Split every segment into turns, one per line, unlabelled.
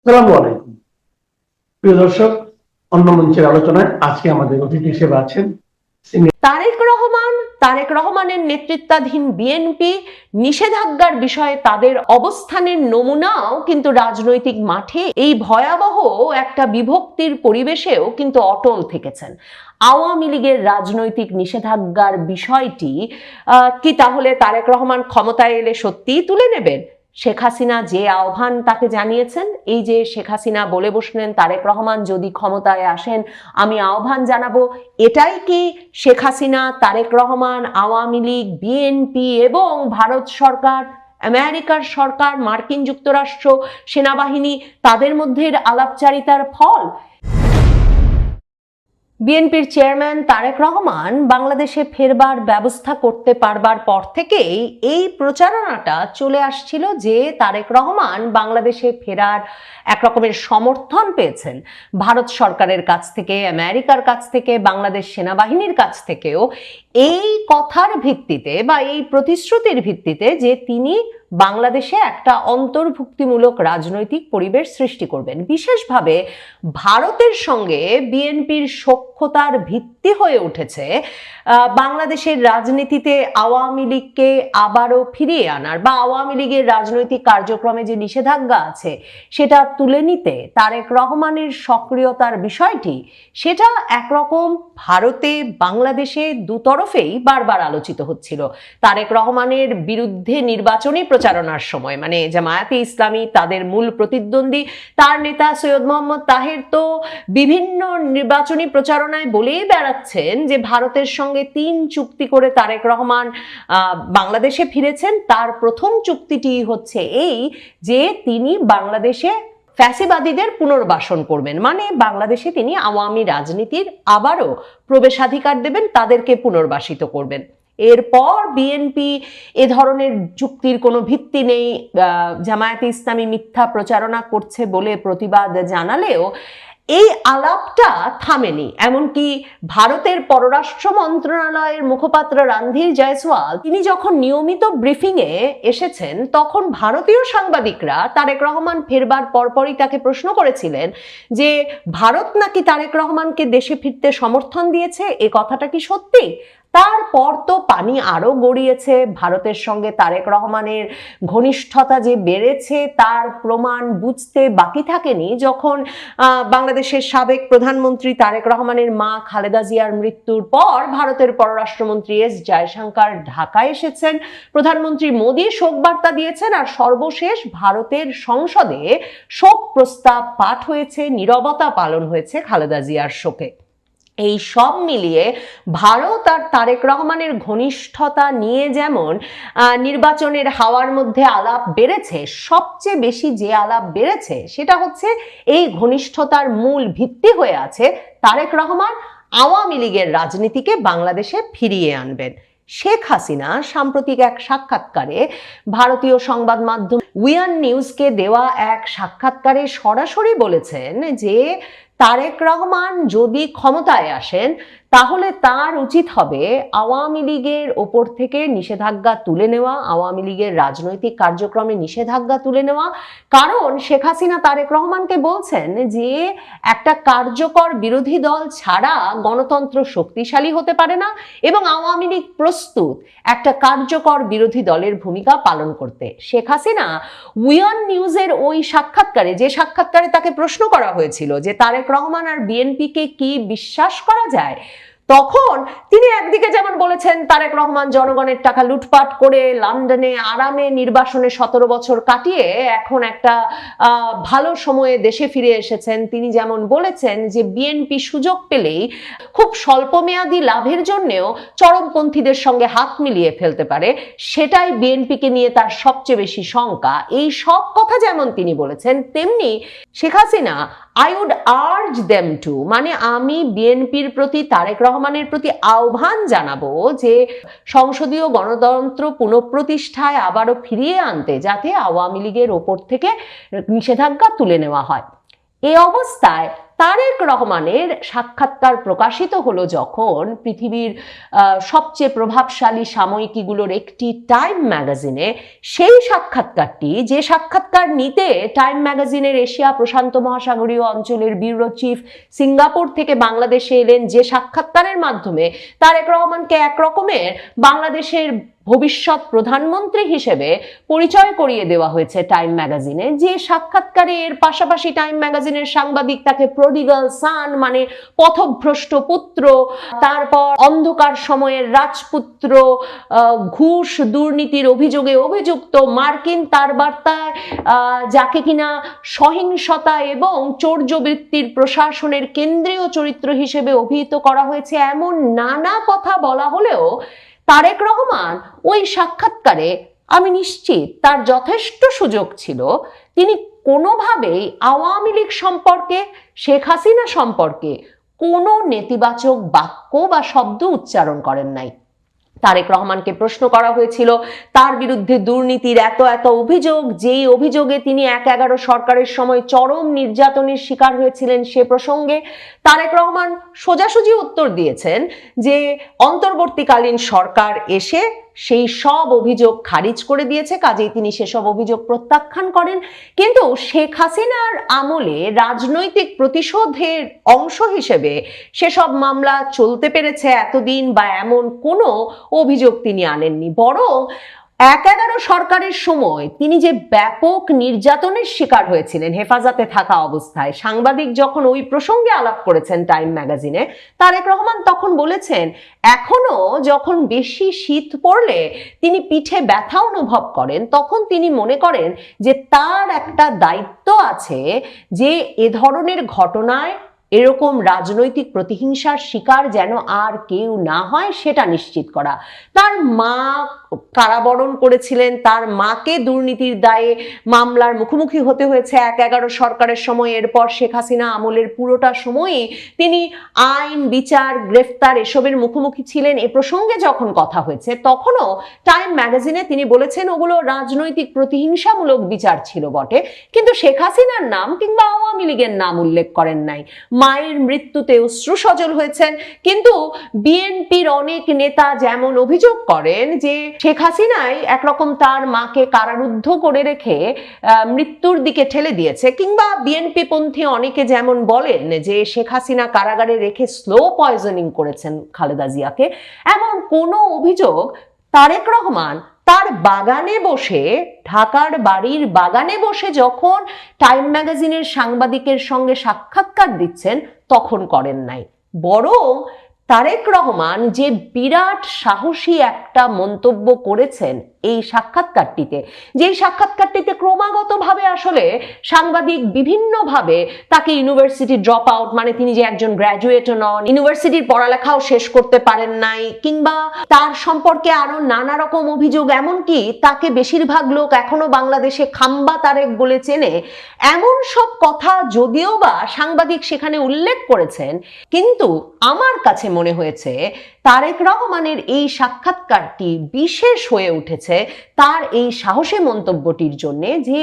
আসসালামু আলাইকুম প্রিয় দর্শক, অন্য মঞ্চের আলোচনায় আজকে আমাদের অতিথি হিসেবে আছেন
তারেক রহমানের নেতৃত্বাধীন বিএনপি নিষেধাজ্ঞার বিষয়ে তাদের অবস্থানের নমুনাও কিন্তু রাজনৈতিক মাঠে এই ভয়াবহ একটা বিভক্তির পরিবেশেও কিন্তু অটল থেকেছেন। আওয়ামী লীগের রাজনৈতিক নিষেধাজ্ঞার বিষয়টি কি তাহলে তারেক রহমান ক্ষমতায় এলে সত্যিই তুলে নেবেন? শেখ হাসিনা যে আহ্বান তাকে জানিয়েছেন, এই যে শেখ হাসিনা বলে বসলেন তারেক রহমান যদি ক্ষমতায় আসেন আমি আহ্বান জানাবো, এটাই কি শেখ হাসিনা, তারেক রহমান, আওয়ামী লীগ, বিএনপি এবং ভারত সরকার, আমেরিকার সরকার, মার্কিন যুক্তরাষ্ট্র, সেনাবাহিনী তাদের মধ্যে আলাপচারিতার ফল? বিএনপির চেয়ারম্যান তারেক রহমান বাংলাদেশে ফেরবার ব্যবস্থা করতে পারবার পর থেকেই এই প্রচারণাটা চলে আসছিল যে তারেক রহমান বাংলাদেশে ফেরার এক রকমের সমর্থন পেয়েছেন ভারত সরকারের কাছ থেকে, আমেরিকার কাছ থেকে, বাংলাদেশ সেনাবাহিনীর কাছ থেকেও, এই কথার ভিত্তিতে বা এই প্রতিশ্রুতির ভিত্তিতে যে তিনি বাংলাদেশে একটা অন্তর্ভুক্তিমূলক রাজনৈতিক পরিবেশ সৃষ্টি করবেন। বিশেষভাবে ভারতের সঙ্গে বিএনপির সখ্যতার ভিত্তি হয়ে উঠেছে বাংলাদেশের রাজনীতিতে আওয়ামী লীগকে আবারও ফিরিয়ে আনার বা আওয়ামী লীগের রাজনৈতিক কার্যক্রমে যে নিষেধাজ্ঞা আছে সেটা তুলে নিতে তারেক রহমানের সক্রিয়তার বিষয়টি, সেটা একরকম ভারতে বাংলাদেশে দুতরফেই বারবার আলোচিত হচ্ছিল। তারেক রহমানের বিরুদ্ধে নির্বাচনী প্রচারণার সময় মানে জামায়াতে ইসলামী তাদের মূল প্রতিদ্বন্দ্বী, তার নেতা সৈয়দ মোহাম্মদ তাহের তো বিভিন্ন নির্বাচনী প্রচারণায় বলেই বেড়াচ্ছেন যে ভারতের সঙ্গে 3 চুক্তি করে তারেক রহমান বাংলাদেশে ফিরেছেন। তার প্রথম চুক্তিটি হচ্ছে এই যে তিনি বাংলাদেশে ফ্যাসিবাদীদের পুনর্বাসন করবেন, মানে বাংলাদেশে তিনি আওয়ামী রাজনীতির আবারও প্রবেশাধিকার দেবেন, তাদেরকে পুনর্বাসিত করবেন। এরপর বিএনপি এ ধরনের যুক্তির কোনো ভিত্তি নেই, জামায়াতে ইসলামী মিথ্যা প্রচারণা করছে বলে প্রতিবাদ জানালেও এই আলাপটা থামেনি। এমনকি ভারতের পররাষ্ট্র মন্ত্রণালয়ের মুখপাত্র রণধীর জয়সওয়াল তিনি যখন নিয়মিত ব্রিফিংয়ে এসেছেন তখন ভারতীয় সাংবাদিকরা তারেক রহমান ফেরবার পরপরই তাকে প্রশ্ন করেছিলেন যে ভারত নাকি তারেক রহমানকে দেশে ফিরতে সমর্থন দিয়েছে, এ কথাটা কি সত্যি? তারপর তো পানি আরো গড়িয়েছে, ভারতের সঙ্গে তারেক রহমানের ঘনিষ্ঠতা যে বেড়েছে তার প্রমাণ বুঝতে বাকি থাকেনি যখন বাংলাদেশের সাবেক প্রধানমন্ত্রী তারেক রহমানের মা খালেদা জিয়ার মৃত্যুর পর ভারতের পররাষ্ট্রমন্ত্রী এস জয়শঙ্কর ঢাকায় এসেছেন, প্রধানমন্ত্রী মোদী শোক বার্তা দিয়েছেন, আর সর্বশেষ ভারতের সংসদে শোক প্রস্তাব পাঠ হয়েছে, নীরবতা পালন হয়েছে খালেদা জিয়ার শোকে। এই সব মিলিয়ে ভারত আর তারেক রহমানের ঘনিষ্ঠতা নিয়ে যেমন নির্বাচনের হাওয়ার মধ্যে আলাপ বেড়েছে, সবচেয়ে বেশি যে আলাপ বেড়েছে সেটা হচ্ছে এই ঘনিষ্ঠতার মূল ভিত্তি হয়ে আছে তারেক রহমান আওয়ামী লীগের রাজনীতিকে বাংলাদেশে ফিরিয়ে আনবেন। শেখ হাসিনা সাম্প্রতিক এক সাক্ষাৎকারে ভারতীয় সংবাদ মাধ্যম উইয়ান নিউজকে দেওয়া এক সাক্ষাৎকারে সরাসরি বলেছেন যে তারেক রহমান যদি ক্ষমতায় আসেন তাহলে তার উচিত হবে আওয়ামী লীগের ওপর থেকে নিষেধাজ্ঞা তুলে নেওয়া, আওয়ামী লীগের রাজনৈতিক কার্যক্রমে নিষেধাজ্ঞা তুলে নেওয়া। কারণ শেখ হাসিনা তারেক রহমানকে বলছেন যে একটা কার্যকর বিরোধী দল ছাড়া গণতন্ত্র শক্তিশালী হতে পারে না এবং আওয়ামী লীগ প্রস্তুত একটা কার্যকর বিরোধী দলের ভূমিকা পালন করতে। শেখ হাসিনা উইয়ান নিউজের ওই সাক্ষাৎকারে, যে সাক্ষাৎকারে তাকে প্রশ্ন করা হয়েছিল যে তারেক রহমান আর বিএনপিকে কি বিশ্বাস করা যায়, তখন তিনি একদিকে যেমন বলেছেন তারেক রহমান জনগণের টাকা লুটপাট করে লন্ডনে আরামে নির্বাসনে 17 বছর কাটিয়ে এখন একটা ভালো সময়ে দেশে ফিরে এসেছেন, তিনি যেমন বলেছেন যে বিএনপি সুযোগ পেলেই খুব স্বল্পমেয়াদী লাভের জন্যেও চরমপন্থীদের সঙ্গে হাত মিলিয়ে ফেলতে পারে, সেটাই বিএনপিকে নিয়ে তার সবচেয়ে বেশি শঙ্কা। এই সব কথা যেমন তিনি বলেছেন, তেমনি Sheikh Hasina I would urge them to, মানে আমি বিএনপির প্রতি তারেক রহমানের প্রতি আহ্বান জানাবো যে সংসদীয় গণতন্ত্র পুনঃপ্রতিষ্ঠায় আবারও ফিরিয়ে আনতে যাতে আওয়ামী লীগের ওপর থেকে নিষেধাজ্ঞা তুলে নেওয়া হয়। এই অবস্থায় তারেক রহমানের সাক্ষাৎকার প্রকাশিত হলো যখন পৃথিবীর সবচেয়ে প্রভাবশালী সাময়িকীগুলোর একটি টাইম ম্যাগাজিনে, সেই সাক্ষাৎকারটি, যে সাক্ষাৎকার নিতে টাইম ম্যাগাজিনের এশিয়া প্রশান্ত মহাসাগরীয় অঞ্চলের ব্যুরো চিফ সিঙ্গাপুর থেকে বাংলাদেশে এলেন, যে সাক্ষাৎকারের মাধ্যমে তারেক রহমানকে একরকমের বাংলাদেশের ভবিষ্যৎ প্রধানমন্ত্রী হিসেবে পরিচয় করিয়ে দেওয়া হয়েছে টাইম ম্যাগাজিনে, যে সাক্ষাৎকারে এর পাশাপাশি টাইম ম্যাগাজিনের সাংবাদিক তাকে প্রডিগাল সান মানে পথভ্রষ্ট পুত্র, তারপর অন্ধকার সময়ের রাজপুত্র, ঘুষ দুর্নীতির অভিযোগে অভিযুক্ত, মার্কিন তার বার্তায় যাকে কিনা সহিংসতা এবং চৌর্যবৃত্তির প্রশাসনের কেন্দ্রীয় চরিত্র হিসেবে অভিহিত করা হয়েছে, এমন নানা কথা বলা হলেও তারেক রহমান ওই সাক্ষাৎকারে, আমি নিশ্চিত তার যথেষ্ট সুযোগ ছিল, তিনি কোনোভাবেই আওয়ামী লীগ সম্পর্কে, শেখ হাসিনা সম্পর্কে কোনো নেতিবাচক বাক্য বা শব্দ উচ্চারণ করেন নাই। তারেক রহমানকে প্রশ্ন করা হয়েছিল তার বিরুদ্ধে দুর্নীতির এত এত অভিযোগ, যেই অভিযোগে তিনি ১/১১ সরকারের সময় চরম নির্যাতনের শিকার হয়েছিলেন, সে প্রসঙ্গে তারেক রহমান সোজাসুজি উত্তর দিয়েছেন যে অন্তর্বর্তীকালীন সরকার এসে সেই সব অভিযোগ খারিজ করে দিয়েছে, কাজেই তিনি সেসব অভিযোগ প্রত্যাখ্যান করেন। কিন্তু শেখ হাসিনার আমলে রাজনৈতিক প্রতিশোধের অংশ হিসেবে সেসব মামলা চলতে পেরেছে এতদিন, বা এমন কোনো অভিযোগ তিনি আনেননি। বরং ১/১১ সরকারের সময় তিনি যে ব্যাপক নির্যাতনের শিকার হয়েছিলেন হেফাজতে থাকা অবস্থায়, সাংবাদিক যখন ওই প্রসঙ্গে আলাপ করেছেন টাইম ম্যাগাজিনে, তারেক রহমান তখন বলেছেন এখনো যখন বেশি শীত পড়লে তিনি পিঠে ব্যথা অনুভব করেন, তখন তিনি মনে করেন যে তার একটা দায়িত্ব আছে যে এ ধরনের ঘটনায় এরকম রাজনৈতিক প্রতিহিংসার শিকার যেন আর কেউ না হয় সেটা নিশ্চিত করা। তার মা কারাবরণ করেছিলেন, তার মাকে দুর্নীতির দায়ে মামলার মুখোমুখি হতে হয়েছে ১/১১ সরকারের সময়। এরপর শেখ হাসিনা আমলের পুরোটা সময়ই তিনি আইন, বিচার, গ্রেফতার এসবের মুখোমুখি ছিলেন। এ প্রসঙ্গে যখন কথা হয়েছে তখনও টাইম ম্যাগাজিনে তিনি বলেছেন ওগুলো রাজনৈতিক প্রতিহিংসামূলক বিচার ছিল বটে, কিন্তু শেখ হাসিনার নাম কিংবা আওয়ামী লীগের নাম উল্লেখ করেন নাই। মায়ের মৃত্যুতে অশ্রুসজল হয়েছেন, কিন্তু বিএনপির অনেক নেতা যেমন অভিযোগ করেন যে শেখ হাসিনাই একরকম তার মাকে কারারুদ্ধ করে রেখে মৃত্যুর দিকে ঠেলে দিয়েছে, কিংবা বিএনপি পন্থী অনেকে যেমন বলেন যে শেখ হাসিনা কারাগারে রেখে স্লো পয়জনিং করেছেন খালেদা জিয়াকে, এমন কোনো অভিযোগ তারেক রহমান তার বাগানে বসে, ঢাকার বাড়ির বাগানে বসে যখন টাইম ম্যাগাজিনের সাংবাদিকের সঙ্গে সাক্ষাৎকার দিচ্ছেন তখন করেন নাই। বরং তারেক রহমান যে বিরাট সাহসী একটা মন্তব্য করেছেন এই সাক্ষাৎকারটিতে, যেই সাক্ষাৎকারটিতে ক্রমাগতভাবে আসলে সাংবাদিক বিভিন্নভাবে তাকে ইউনিভার্সিটি ড্রপ আউট, মানে তিনি যে একজন গ্র্যাজুয়েটও নন, ইউনিভার্সিটির পড়ালেখাও শেষ করতে পারেন নাই, কিংবা তার সম্পর্কে আরো নানা রকম অভিযোগ, এমনকি তাকে বেশিরভাগ লোক এখনো বাংলাদেশে খাম্বা তারেক বলে চেনে, এমন সব কথা যদিও বা সাংবাদিক সেখানে উল্লেখ করেছেন, কিন্তু আমার কাছে মনে হয়েছে তারেক রহমানের এই সাক্ষাৎকারটি বিশেষ হয়ে উঠেছে তার এই সাহসী মন্তব্যটির জন্য, যে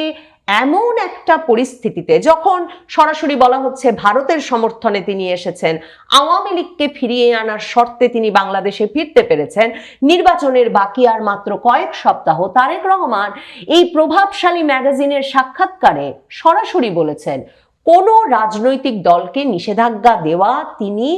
এমন একটা পরিস্থিতিতে যখন সরাসরি বলা হচ্ছে ভারতের সমর্থনে তিনি এসেছেন, আওয়ামী লীগকে ফিরিয়ে আনার শর্তে তিনি বাংলাদেশে ফিরতে পেরেছেন, নির্বাচনের বাকি আর মাত্র কয়েক সপ্তাহ, তারেক রহমান এই প্রভাবশালী ম্যাগাজিনের সাক্ষাৎকারে সরাসরি বলেছেন কোনো রাজনৈতিক দলকে নিষেধাজ্ঞা দেওয়া তিনি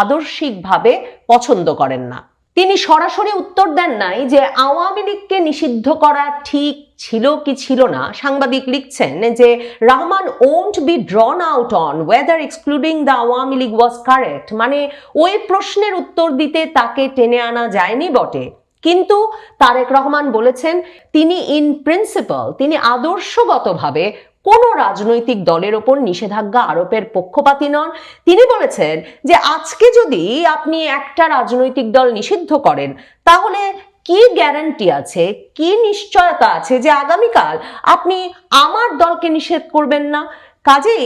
আদর্শিকভাবে পছন্দ করেন না। তিনি সরাসরি উত্তর দেন নাই যে আওয়ামী লীগকে নিষিদ্ধ করা ঠিক ছিল কি ছিল না। সাংবাদিক লিখছেন যে Rahman won't be drawn out on whether excluding the Awami League was correct, মানে ওই প্রশ্নের উত্তর দিতে তাকে টেনে আনা যায়নি বটে, কিন্তু তারেক রহমান বলেছেন তিনি ইন প্রিন্সিপাল, তিনি আদর্শগতভাবে কোনো রাজনৈতিক দলের ওপর নিষেধাজ্ঞা আরোপের পক্ষপাতী নন। তিনি বলেছেন যে আজকে যদি আপনি একটা রাজনৈতিক দল নিষিদ্ধ করেন, তাহলে কি গ্যারান্টি আছে, কি নিশ্চয়তা আছে যে আগামীকাল আপনি আমার দলকে নিষেধ করবেন না? কাজেই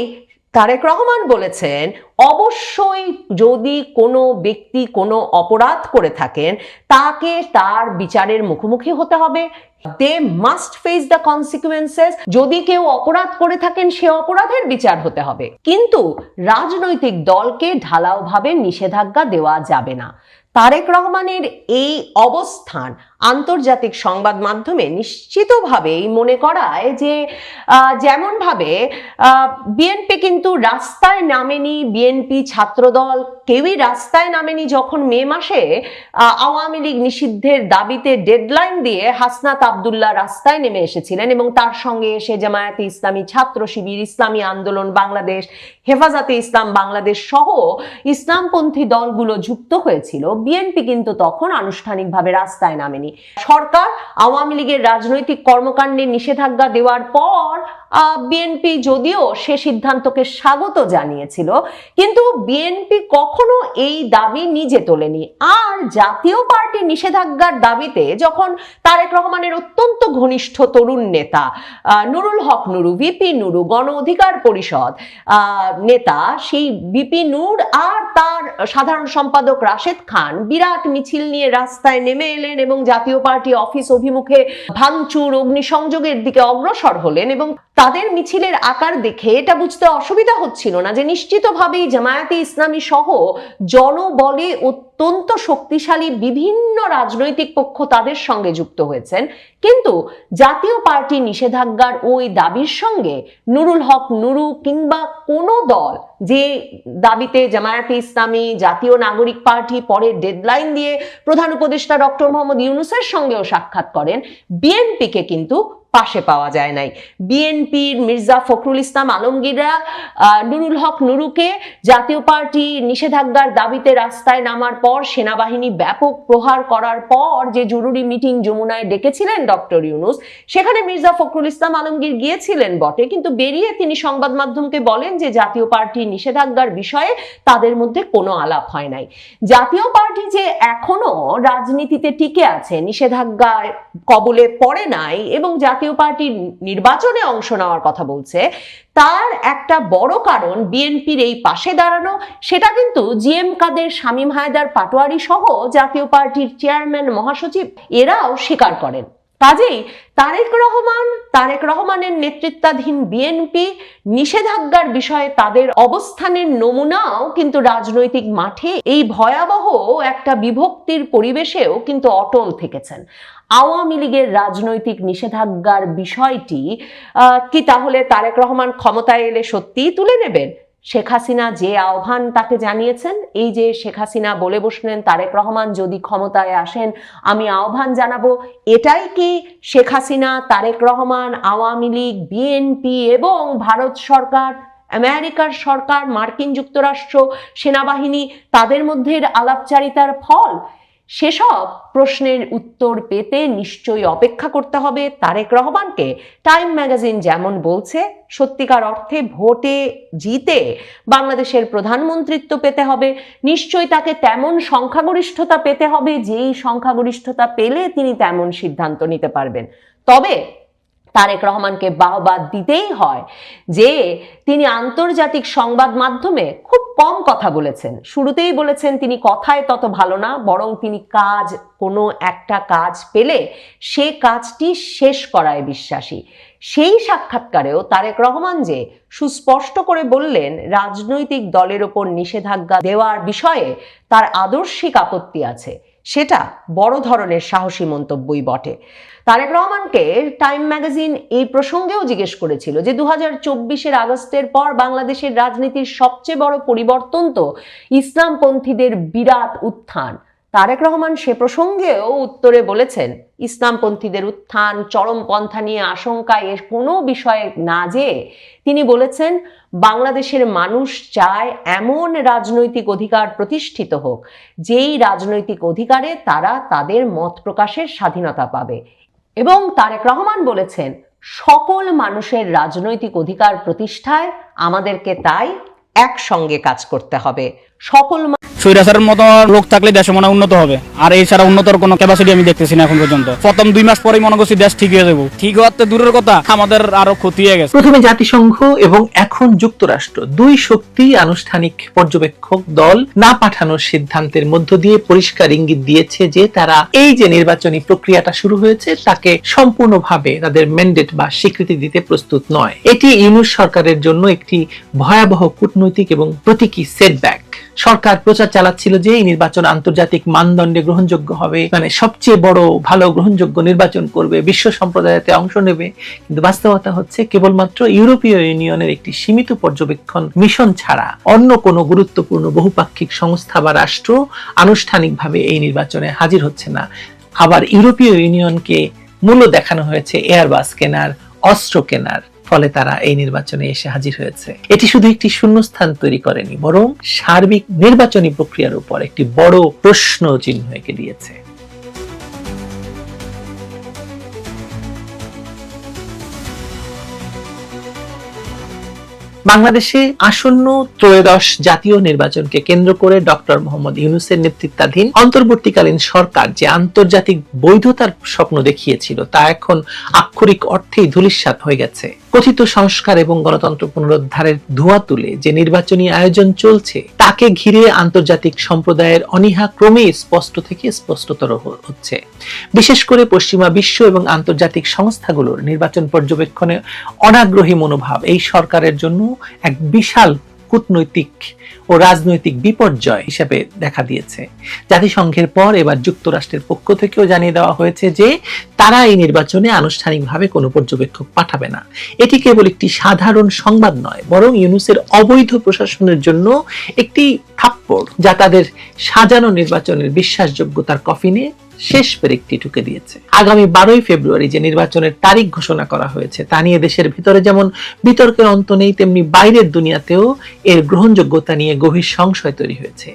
তারেক রহমান বলেছেন, অবশ্যই যদি কোনো ব্যক্তি কোনো অপরাধ করে থাকেন তাকে তার বিচারের মুখোমুখি হতে হবে। They must face the consequences. যদি কেউ অপরাধ করে থাকেন সে অপরাধের বিচার হতে হবে, কিন্তু রাজনৈতিক দলকে ঢালাওভাবে নিষেধাজ্ঞা দেওয়া যাবে না। তারেক রহমানের এই অবস্থান আন্তর্জাতিক সংবাদ মাধ্যমে নিশ্চিতভাবেই মনে করায় যে যেমনভাবে বিএনপি কিন্তু রাস্তায় নামেনি, বিএনপি ছাত্রদল কেউই রাস্তায় নামেনি যখন মে মাসে আওয়ামী লীগ নিষিদ্ধের দাবিতে ডেডলাইন দিয়ে হাসনাত আব্দুল্লাহ রাস্তায় নেমে এসেছিলেন এবং তার সঙ্গে এসে জামায়াতে ইসলামী, ছাত্র শিবির, ইসলামী আন্দোলন বাংলাদেশ, হেফাজতে ইসলাম বাংলাদেশ সহ ইসলামপন্থী দলগুলো যুক্ত হয়েছিল। বিএনপি কিন্তু তখন আনুষ্ঠানিকভাবে রাস্তায় নামেনি। সরকার আওয়ামী লীগের রাজনৈতিক কর্মকাণ্ডে নিষেধাজ্ঞা দেওয়ার পর বিএনপি যদিও সে সিদ্ধান্তকে স্বাগত জানিয়েছিল, কিন্তু বিএনপি কখনো এই দাবি নিজে তোলেনি। আর জাতীয় পার্টি নিষেধাজ্ঞার দাবিতে যখন তারেক রহমানের অত্যন্ত ঘনিষ্ঠ তরুণ নেতা নুরুল হক নুরু, ভিপি নুরু, গণ অধিকার পরিষদ নেতা, সেই ভিপি নূর আর তার সাধারণ সম্পাদক রাশেদ খান বিরাট মিছিল নিয়ে রাস্তায় নেমে এলেন এবং জাতীয় পার্টি অফিস অভিমুখে ভাঙচুর, অগ্নিসংযোগের দিকে অগ্রসর হলেন, এবং তাদের মিছিলের আকার দেখে এটা বুঝতে অসুবিধা হচ্ছিল না যে নিশ্চিতভাবেই জামায়াতে ইসলামী সহ জনবলে অত্যন্ত শক্তিশালী বিভিন্ন রাজনৈতিক পক্ষ তাদের সঙ্গে যুক্ত হয়েছেন। কিন্তু জাতীয় পার্টি নিষেধাজ্ঞার ওই দাবির সঙ্গে নুরুল হক নুরু কিংবা কোনো দল যে দাবিতে জামায়াতে ইসলামী, জাতীয় নাগরিক পার্টি পরে ডেডলাইন দিয়ে প্রধান উপদেষ্টা ডক্টর মোহাম্মদ ইউনূসের সঙ্গেও সাক্ষাৎ করেন, বিএনপিকে কিন্তু পাশে পাওয়া যায় নাই। বিএনপির মির্জা ফখরুল ইসলাম আলমগীররা নুরুল হক নুরুকে জাতীয় পার্টি নিষেধাজ্ঞার দাবিতে রাস্তায় নামার পর, সেনাবাহিনী ব্যাপক প্রহার করার পর যে জরুরি মিটিং যমুনায় ডেকেছিলেন ডক্টর ইউনূস, সেখানে মির্জা ফখরুল ইসলাম আলমগীর গিয়েছিলেন বটে, কিন্তু বেরিয়ে তিনি সংবাদ মাধ্যমকে বলেন যে জাতীয় পার্টি নিষেধাজ্ঞার বিষয়ে তাদের মধ্যে কোনো আলাপ হয় নাই। জাতীয় পার্টি যে এখনো রাজনীতিতে টিকে আছে, নিষেধাজ্ঞায় কবলে পড়ে নাই এবং জাতীয় পার্টির নির্বাচনে অংশ নেওয়ার কথা বলছে, তার একটা বড় কারণ বিএনপির এই পাশে দাঁড়ানো। সেটা কিন্তু জিএম কাদের, শামীম হায়দার পাটোয়ারি সহ জাতীয় পার্টির চেয়ারম্যান, মহাসচিব এরাও স্বীকার করেন। কাজেই তারেক রহমানের নেতৃত্বাধীন বিএনপি নিষেধাজ্ঞার বিষয়ে তাদের অবস্থানের নমুনাও কিন্তু রাজনৈতিক মাঠে এই ভয়াবহ একটা বিভক্তির পরিবেশেও কিন্তু অটল থেকেছেন। আওয়ামী লীগের রাজনৈতিক নিষেধাজ্ঞার বিষয়টি কি তাহলে তারেক রহমান ক্ষমতায় এলে সত্যিই তুলে নেবেন? শেখ হাসিনা যে আহ্বান তাকে জানিয়েছেন, এই যে শেখ হাসিনা বলে বসলেন তারেক রহমান যদি ক্ষমতায় আসেন আমি আহ্বান জানাবো, এটাই কি শেখ হাসিনা, তারেক রহমান, আওয়ামী লীগ, বিএনপি এবং ভারত সরকার, আমেরিকার সরকার, মার্কিন যুক্তরাষ্ট্র, সেনাবাহিনী তাদের মধ্যে আলাপচারিতার ফল? সেসব প্রশ্নের উত্তর পেতে নিশ্চয়ই অপেক্ষা করতে হবে তারেক রহমানকে। টাইম ম্যাগাজিন যেমন বলছে, সত্যিকার অর্থে ভোটে জিতে বাংলাদেশের প্রধানমন্ত্রিত্ব পেতে হবে, নিশ্চয়ই তাকে তেমন সংখ্যাগরিষ্ঠতা পেতে হবে যেই সংখ্যাগরিষ্ঠতা পেলে তিনি তেমন সিদ্ধান্ত নিতে পারবেন। তবে তারেক রহমানকে বাহবা দিতেই হয় যে তিনি আন্তর্জাতিক সংবাদ মাধ্যমে খুব কম কথা বলেছেন। শুরুতেই বলেছেন তিনি কথায় তত ভালো না, বরং তিনি কোনো একটা কাজ পেলে সে কাজটি শেষ করায় বিশ্বাসী। সেই সাক্ষাৎকারেও তারেক রহমান যে সুস্পষ্ট করে বললেন রাজনৈতিক দলের ওপর নিষেধাজ্ঞা দেওয়ার বিষয়ে তার আদর্শিক আপত্তি আছে, সেটা বড় ধরনের সাহসী মন্তব্যই বটে। তারেক রহমানকে টাইম ম্যাগাজিন এই প্রসঙ্গেও জিজ্ঞেস করেছিল যে 2024-এর আগস্টের পর বাংলাদেশের রাজনীতির সবচেয়ে বড় পরিবর্তন তো ইসলামপন্থীদের বিরাট উত্থান। তারেক রহমান সে প্রসঙ্গেও উত্তরে বলেছেন, ইসলামপন্থীদের উত্থান, চরমপন্থা নিয়ে আশঙ্কায় এর কোনো বিষয়ে না যেয়ে তিনি বলেছেন বাংলাদেশের মানুষ চায় এমন রাজনৈতিক অধিকার প্রতিষ্ঠিত হোক যেই রাজনৈতিক অধিকারে তারা তাদের মত প্রকাশের স্বাধীনতা পাবে। এবং তারেক রহমান বলেছেন সকল মানুষের রাজনৈতিক অধিকার প্রতিষ্ঠায় আমাদেরকে তাই একসঙ্গে কাজ করতে হবে। সকল
স্বৈরাচারের মতো লোক থাকলে দেশে মনে হয় উন্নত হবে, আর এছাড়া উন্নতর কোনো ক্যাপাসিটি আমি দেখতেছি না এখন পর্যন্ত। প্রথম 2 মাস পরেই মনে করছি দেশ ঠিক হয়ে যাবো, ঠিক হওয়ার তো দূরের কথা, আমাদের আরো ক্ষতি হয়ে গেছে।
প্রথমে জাতিসংঘ এবং এখন যুক্তরাষ্ট্র, দুই শক্তি আনুষ্ঠানিক পর্যবেক্ষক দল না পাঠানোর সিদ্ধান্তের মধ্য দিয়ে পরিষ্কার ইঙ্গিত দিয়েছে যে তারা এই যে নির্বাচনী প্রক্রিয়াটা শুরু হয়েছে তাকে সম্পূর্ণভাবে তাদের ম্যান্ডেট বা স্বীকৃতি দিতে প্রস্তুত নয়। এটি ইউনূস সরকারের জন্য একটি ভয়াবহ কূটনৈতিক এবং প্রতীকী সেটব্যাক। সরকার প্রচার চালাচ্ছিল যে এই নির্বাচন আন্তর্জাতিক মানদণ্ডে গ্রহণযোগ্য হবে, মানে সবচেয়ে বড় ভালো গ্রহণযোগ্য নির্বাচন করবে, বিশ্ব সম্প্রদায়তে অংশ নেবে। কিন্তু বাস্তবতা হচ্ছে কেবলমাত্র ইউরোপীয় ইউনিয়নের একটি সীমিত পর্যবেক্ষণ মিশন ছাড়া অন্য কোনো গুরুত্বপূর্ণ বহুপাক্ষিক সংস্থা বা রাষ্ট্র আনুষ্ঠানিকভাবে এই নির্বাচনে হাজির হচ্ছে না। আবার ইউরোপীয় ইউনিয়নকে মূল্য দেখানো হয়েছে এয়ারবাস কেনার, অস্ত্র কেনার, ফলে তারা এই নির্বাচনে এসে হাজির হয়েছে। এটি শুধু একটি শূন্যস্থান তৈরি করেনি, বরং সার্বিক নির্বাচনী প্রক্রিয়ার উপর একটি বড় প্রশ্ন চিহ্ন এঁকে দিয়েছে। বাংলাদেশে আসন্ন ত্রয়োদশ জাতীয় নির্বাচনকে কেন্দ্র করে ডক্টর মোহাম্মদ ইউনূসের নেতৃত্বাধীন অন্তর্বর্তীকালীন সরকার যে আন্তর্জাতিক বৈধতার স্বপ্ন দেখিয়েছিল তা এখন আক্ষরিক অর্থেই ধূলিসাৎ হয়ে গেছে। কথিত সংস্কার এবং গণতন্ত্র পুনরুদ্ধারের ধোঁয়া তুলে যে নির্বাচনী আয়োজন চলছে তাকে ঘিরে আন্তর্জাতিক সম্প্রদায়ের অনীহা ক্রমেই স্পষ্ট থেকে স্পষ্টতর হচ্ছে। বিশেষ করে পশ্চিমা বিশ্ব এবং আন্তর্জাতিক সংস্থাগুলোর নির্বাচন পর্যবেক্ষণে অনাগ্রহী মনোভাব এই সরকারের জন্য এক বিশাল কূটনৈতিক ও রাজনৈতিক বিপর্যয় হিসেবে দেখা দিয়েছে। জাতিসংঘের পর এবার যুক্তরাষ্ট্রের পক্ষ থেকেও জানিয়ে দেওয়া হয়েছে যে তারা এই নির্বাচনে আনুষ্ঠানিকভাবে কোনো পর্যবেক্ষক পাঠাবে না। এটি কেবল একটি সাধারণ সংবাদ নয়, বরং ইউনূসের অবৈধ প্রশাসনের জন্য একটি থাপ্পড়, যা তাদের সাজানো নির্বাচনের বিশ্বাসযোগ্যতার কফিনে শেষ পেরেকটি ঠুকে দিয়েছে। আগামী 12ই ফেব্রুয়ারি যে নির্বাচনের তারিখ ঘোষণা করা হয়েছে তা নিয়ে দেশের ভিতরে যেমন বিতর্কের অন্ত নেই, তেমনি বাইরের দুনিয়াতেও এর গ্রহণযোগ্যতা নিয়ে গভীর সংশয় তৈরি হয়েছে।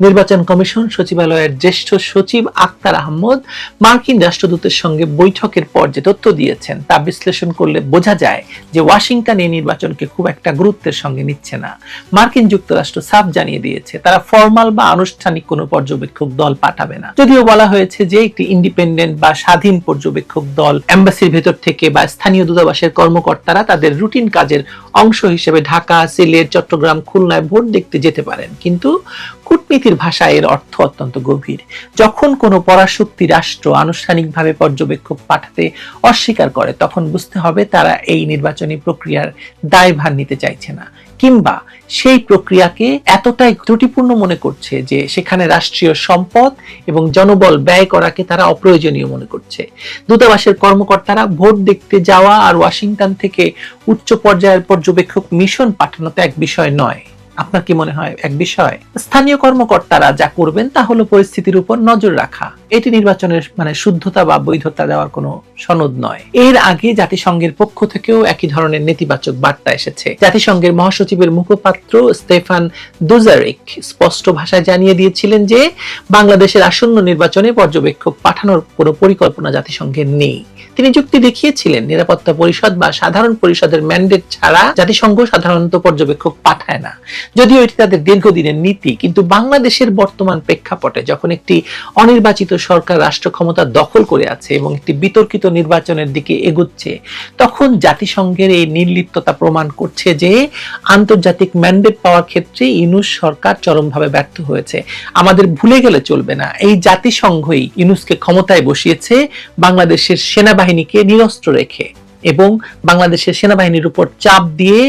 নির্বাচন কমিশন সচিবালয়ের জ্যেষ্ঠ সচিব আক্তার আহমদ মার্কিন রাষ্ট্রদূতের সঙ্গে বৈঠকের পর যে তথ্য দিয়েছেন তা বিশ্লেষণ করলে বোঝা যায় যে ওয়াশিংটন এই নির্বাচনকে খুব একটা গুরুত্বের সঙ্গে নিচ্ছে না। মার্কিন যুক্তরাষ্ট্র সাফ জানিয়ে দিয়েছে তারা ফরমাল বা আনুষ্ঠানিক কোনো পর্যবেক্ষক দল পাঠাবে না। যদিও বলা হয়েছে যে একটি ইন্ডিপেন্ডেন্ট বা স্বাধীন পর্যবেক্ষক দল এম্বাসির ভেতর থেকে বা স্থানীয় দূতাবাসের কর্মকর্তারা তাদের রুটিন কাজের অংশ হিসেবে ঢাকা, সিলেট, চট্টগ্রাম, খুলনায় ভোট দেখতে যেতে পারেন। কিন্তু কূটনীতির ভাষায় এর অর্থ অত্যন্ত গভীর। যখন কোনো পরাশক্তি রাষ্ট্র আনুষ্ঠানিকভাবে পর্যবেক্ষক পাঠাতে অস্বীকার করে তখন বুঝতে হবে তারা এই নির্বাচনী প্রক্রিয়ার দায়ভার নিতে চাইছে না, কিংবা সেই প্রক্রিয়াকে এতটাই ত্রুটিপূর্ণ মনে করছে যে সেখানে রাষ্ট্রীয় সম্পদ এবং জনবল ব্যয় করাকে তারা অপ্রয়োজনীয় মনে করছে। দূতাবাসের কর্মকর্তারা ভোট দেখতে যাওয়া আর ওয়াশিংটন থেকে উচ্চ পর্যায়ের পর্যবেক্ষক মিশন পাঠানো তো এক বিষয় নয়। আপনার কি মনে হয় এক বিষয়? স্থানীয় কর্মকর্তারা যা করবেন তা হলো পরিস্থিতির উপর নজর রাখা। এটি নির্বাচনের শুদ্ধতা বা বৈধতা দেওয়ার কোনো সনদ নয়। এর আগে জাতিসংঘের পক্ষ থেকেও একই ধরনের নেতিবাচক বার্তা এসেছে। জাতিসংঘের মহাসচিবের মুখপাত্র স্টেফান দুজারিক স্পষ্ট ভাষায় জানিয়ে দিয়েছিলেন যে বাংলাদেশের আসন্ন নির্বাচনে পর্যবেক্ষক পাঠানোর কোনো পরিকল্পনা জাতিসংঘের নেই। তিনি যুক্তি দেখিয়েছিলেন নিরাপত্তা পরিষদ বা সাধারণ পরিষদের ম্যান্ডেট ছাড়া জাতিসংঘ সাধারণত পর্যবেক্ষক পাঠায় না। যদিও এটি তাদের দীর্ঘদিনের নীতি, কিন্তু বাংলাদেশের বর্তমান প্রেক্ষাপটে যখন একটি অনির্বাচিত সরকার রাষ্ট্র ক্ষমতা দখল করে আছে এবং একটি বিতর্কিত নির্বাচনের দিকে এগোচ্ছে, তখন জাতিসংঘের এই নির্লিপ্ততা প্রমাণ করছে যে আন্তর্জাতিক ম্যান্ডেট পাওয়ার ক্ষেত্রে ইউনূস সরকার চরমভাবে ব্যর্থ হয়েছে। আমাদের ভুলে গেলে চলবে না, এই জাতিসংঘই ইউনূসকে ক্ষমতায় বসিয়েছে বাংলাদেশের সেনাবাহিনীকে নিরস্ত্র রেখে এবং বাংলাদেশের সেনাবাহিনীর উপর চাপ দিয়ে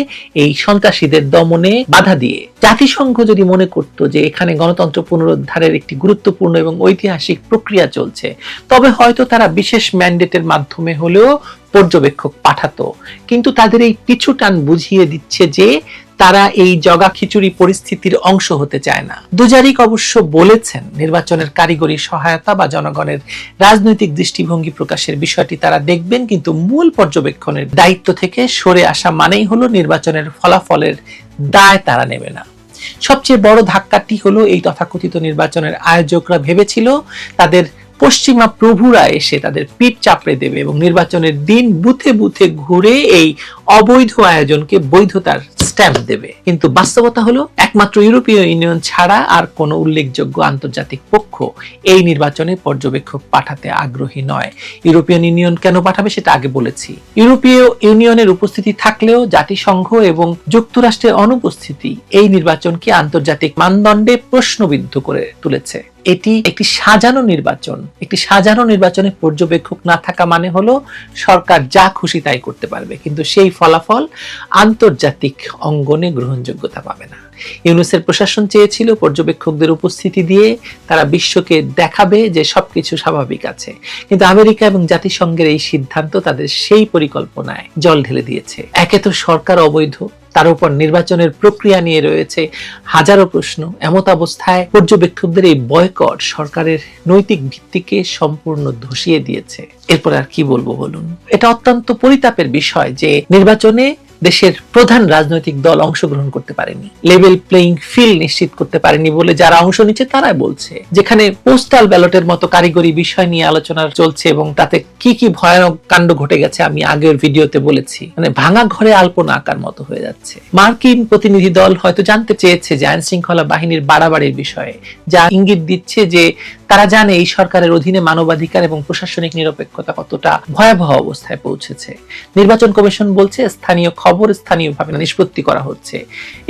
এই সন্ত্রাসীদের দমনে বাধা দিয়ে। জাতিসংঘ যদি মনে করত যে এখানে গণতন্ত্র পুনরুদ্ধারের একটি গুরুত্বপূর্ণ এবং ঐতিহাসিক প্রক্রিয়া চলছে, তবে হয়তো তারা বিশেষ ম্যান্ডেটের মাধ্যমে হলেও পর্যবেক্ষক পাঠাতো। কিন্তু তাদের এই পিছুটান বুঝিয়ে দিচ্ছে যে তারা এই জগা খিচুড়ি পরিস্থিতির অংশ হতে চায় না। দুজারিক অবশ্য বলেছেন নির্বাচনের কারিগরি সহায়তা বা জনগণের রাজনৈতিক দৃষ্টিভঙ্গি প্রকাশের বিষয়টি তারা দেখবেন, কিন্তু মূল পর্যবেক্ষণের দায়িত্ব থেকে সরে আসা মানেই হলো নির্বাচনের ফলাফলের দায় তারা নেবে না। সবচেয়ে বড় ধাক্কাটি হলো এই তথাকথিত নির্বাচনের আয়োজকরা ভেবেছিল তাদের পশ্চিমা প্রভুরা এসে তাদের পিঠ চাপড়ে দেবে এবং নির্বাচনের দিন বুথে বুথে ঘুরে এই অবৈধ আয়োজনকে বৈধতার স্ট্যাম্প দেবে। কিন্তু বাস্তবতা হলো একমাত্র ইউরোপীয় ইউনিয়ন ছাড়া আর কোনো উল্লেখযোগ্য আন্তর্জাতিক পক্ষ এই নির্বাচনে পর্যবেক্ষক পাঠাতে আগ্রহী নয়। ইউরোপিয়ান ইউনিয়ন কেন পাঠাবে সেটা আগে বলেছি। ইউরোপীয় ইউনিয়নের উপস্থিতি থাকলেও জাতিসংঘ এবং যুক্তরাষ্ট্রের অনুপস্থিতি এই নির্বাচনকে আন্তর্জাতিক মানদণ্ডে প্রশ্নবিদ্ধ করে তুলেছে। এটি একটি সাজানো নির্বাচন। একটি সাজানো নির্বাচনে পর্যবেক্ষক না থাকা মানে হলো সরকার যা খুশি তাই করতে পারবে, কিন্তু সেই ফলাফল আন্তর্জাতিক অঙ্গনে গ্রহণযোগ্যতা পাবে না। ইউনুসের প্রশাসন চেয়েছিল পর্যবেক্ষকদের উপস্থিতি দিয়ে তারা বিশ্বকে দেখাবে যে সবকিছু স্বাভাবিক আছে, কিন্তু আমেরিকা এবং জাতিসংঘের এই সিদ্ধান্ত তাদের সেই পরিকল্পনায় জল ঢেলে দিয়েছে। একে তো সরকার অবৈধ, তার উপর নির্বাচনের প্রক্রিয়া নিয়ে রয়েছে হাজারো প্রশ্ন। এমত অবস্থায় পর্যবেক্ষকদের এই বয়কট সরকারের নৈতিক ভিত্তিকে সম্পূর্ণ ধসিয়ে দিয়েছে। এরপর আর কি বলবো বলুন। এটা অত্যন্ত পরিতাপের বিষয় যে নির্বাচনে দেশের প্রধান রাজনৈতিক দল অংশগ্রহণ করতে পারেনি, লেভেল প্লেইং ফিল্ড নিশ্চিত করতে পারেনি বলে যারা অংশ নিচ্ছে তারাই বলছে। যেখানে পোস্টাল ব্যালটের মতো কারিগরি বিষয় নিয়ে আলোচনা চলছে এবং তাতে কি কি ভয়ানক কাণ্ড ঘটে গেছে আমি আগের ভিডিওতে বলেছি। মানে ভাঙা ঘরে আলপনা আঁকার মতো হয়ে যাচ্ছে। মার্কিন প্রতিনিধি দল হয়তো জানতে চেয়েছে যে আইন শৃঙ্খলা বাহিনীর বাড়াবাড়ির বিষয়ে, যা ইঙ্গিত দিচ্ছে যে তারা জানে এই সরকারের অধীনে মানবাধিকার এবং প্রশাসনিক নিরপেক্ষতা কতটা ভয়াবহ অবস্থায় পৌঁছেছে। নির্বাচন কমিশন বলছে স্থানীয় খবর স্থানীয়ভাবে নিষ্পত্তি করা হচ্ছে।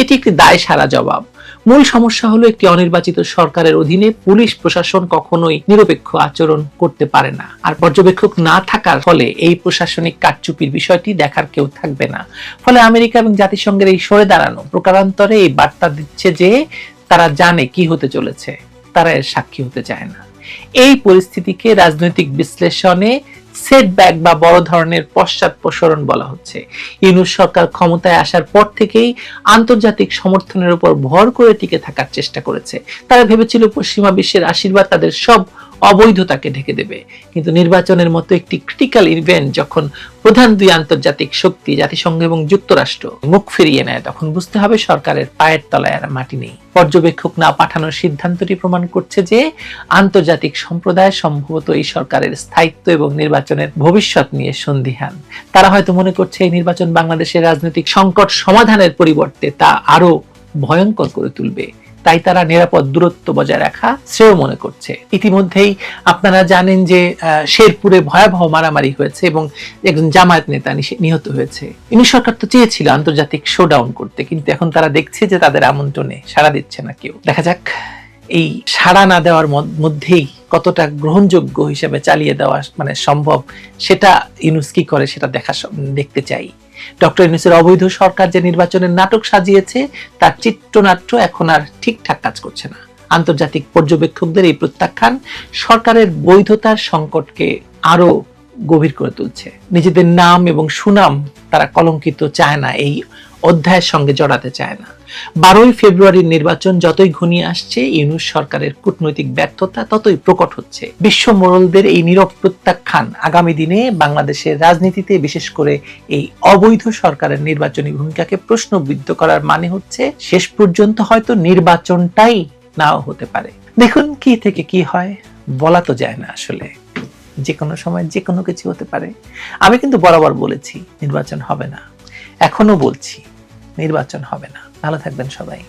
এটি একটি দায় সারা জবাব। মূল সমস্যা হলো একটি অনির্বাচিত সরকারের অধীনে পুলিশ প্রশাসন কখনোই নিরপেক্ষ আচরণ করতে পারে না। আর পর্যবেক্ষক না থাকার ফলে এই প্রশাসনিক কারচুপির বিষয়টি দেখার কেউ থাকবে না। ফলে আমেরিকা এবং জাতিসংঘের এই সরে দাঁড়ানো প্রকারান্তরে এই বার্তা দিচ্ছে যে তারা জানে কি হতে চলেছে, তারা এর সাক্ষী হতে চায় না। এই পরিস্থিতিকে রাজনৈতিক বিশ্লেষণে সেটব্যাক বা বড় ধরনের পশ্চাৎপসরণ বলা হচ্ছে। ইউনূস সরকার ক্ষমতায় আসার পর থেকেই আন্তর্জাতিক সমর্থনের উপর ভর করে টিকে থাকার চেষ্টা করেছে। তারা ভেবেছিল পশ্চিমা বিশ্বের আশীর্বাদ তাদের সব অবৈধতাকে ঢেকে দেবে, কিন্তু নির্বাচনের মতো একটি ক্রিটিক্যাল ইভেন্ট যখন প্রধান দুই আন্তর্জাতিক শক্তি জাতিসংঘ এবং যুক্তরাষ্ট্র মুখ ফিরিয়ে নেয়, তখন বুঝতে হবে সরকারের পায়ের তলায় আর মাটি নেই। পর্যবেক্ষক না পাঠানোর সিদ্ধান্তটি প্রমাণ করছে যে আন্তর্জাতিক সম্প্রদায় সম্ভবত এই সরকারের স্থায়িত্ব এবং নির্বাচনের ভবিষ্যৎ নিয়ে সন্দিহান। তারা হয়তো মনে করছে এই নির্বাচন বাংলাদেশের রাজনৈতিক সংকট সমাধানের পরিবর্তে তা আরো ভয়ঙ্কর করে তুলবে। তাই তারা নিরাপদ দূরত্ব বজায় রাখা শ্রেয় মনে করছে। ইতিমধ্যেই আপনারা জানেন যে শেরপুরে ভয়াবহ মারামারি হয়েছে এবং একজন জামায়াত নেতা নিহত হয়েছে। ইউনূস সরকার তো চেয়েছিল আন্তর্জাতিক শোডাউন করতে, কিন্তু এখন তারা দেখছে যে তাদের আমন্ত্রণে সাড়া দিচ্ছে না কেউ। দেখা যাক এই সাড়া না দেওয়ার মধ্যেই কতটা গ্রহণযোগ্য হিসেবে চালিয়ে দেওয়া মানে সম্ভব, সেটা ইউনূস কি করে সেটা দেখতে চাই। ডক্টর ইউনূসের অবৈধ সরকার যে নির্বাচনের নাটক সাজিয়েছে তার চিত্রনাট্য এখন আর ঠিকঠাক কাজ করছে না। আন্তর্জাতিক পর্যবেক্ষকদের এই প্রত্যাখ্যান সরকারের বৈধতার সংকটকে আরো গভীর করে তুলছে। নিজেদের নাম এবং সুনাম তারা কলঙ্কিত চায় না, এই অধ্যায়ের সঙ্গে জড়াতে চায় না। 12ই ফেব্রুয়ারির নির্বাচন যতই ঘনিয়ে আসছে, ইউনূস সরকারের কূটনৈতিক ব্যর্থতা ততই প্রকট হচ্ছে। বিশ্ব মোড়লদের এই নীরব প্রত্যাখ্যান আগামী দিনে বাংলাদেশের রাজনীতিতে, বিশেষ করে এই অবৈধ সরকারের নির্বাচনী ভূমিকাকে প্রশ্নবিদ্ধ করার মানে হচ্ছে শেষ পর্যন্ত হয়তো নির্বাচনটাই নাও হতে পারে। দেখুন কি থেকে কি হয় বলা তো যায় না, আসলে যে কোনো সময় যে কোনো কিছু হতে পারে। আমি কিন্তু বরাবর বলেছি নির্বাচন হবে না, এখনো বলছি নির্বাচন হবে না। ভালো থাকবেন সবাই।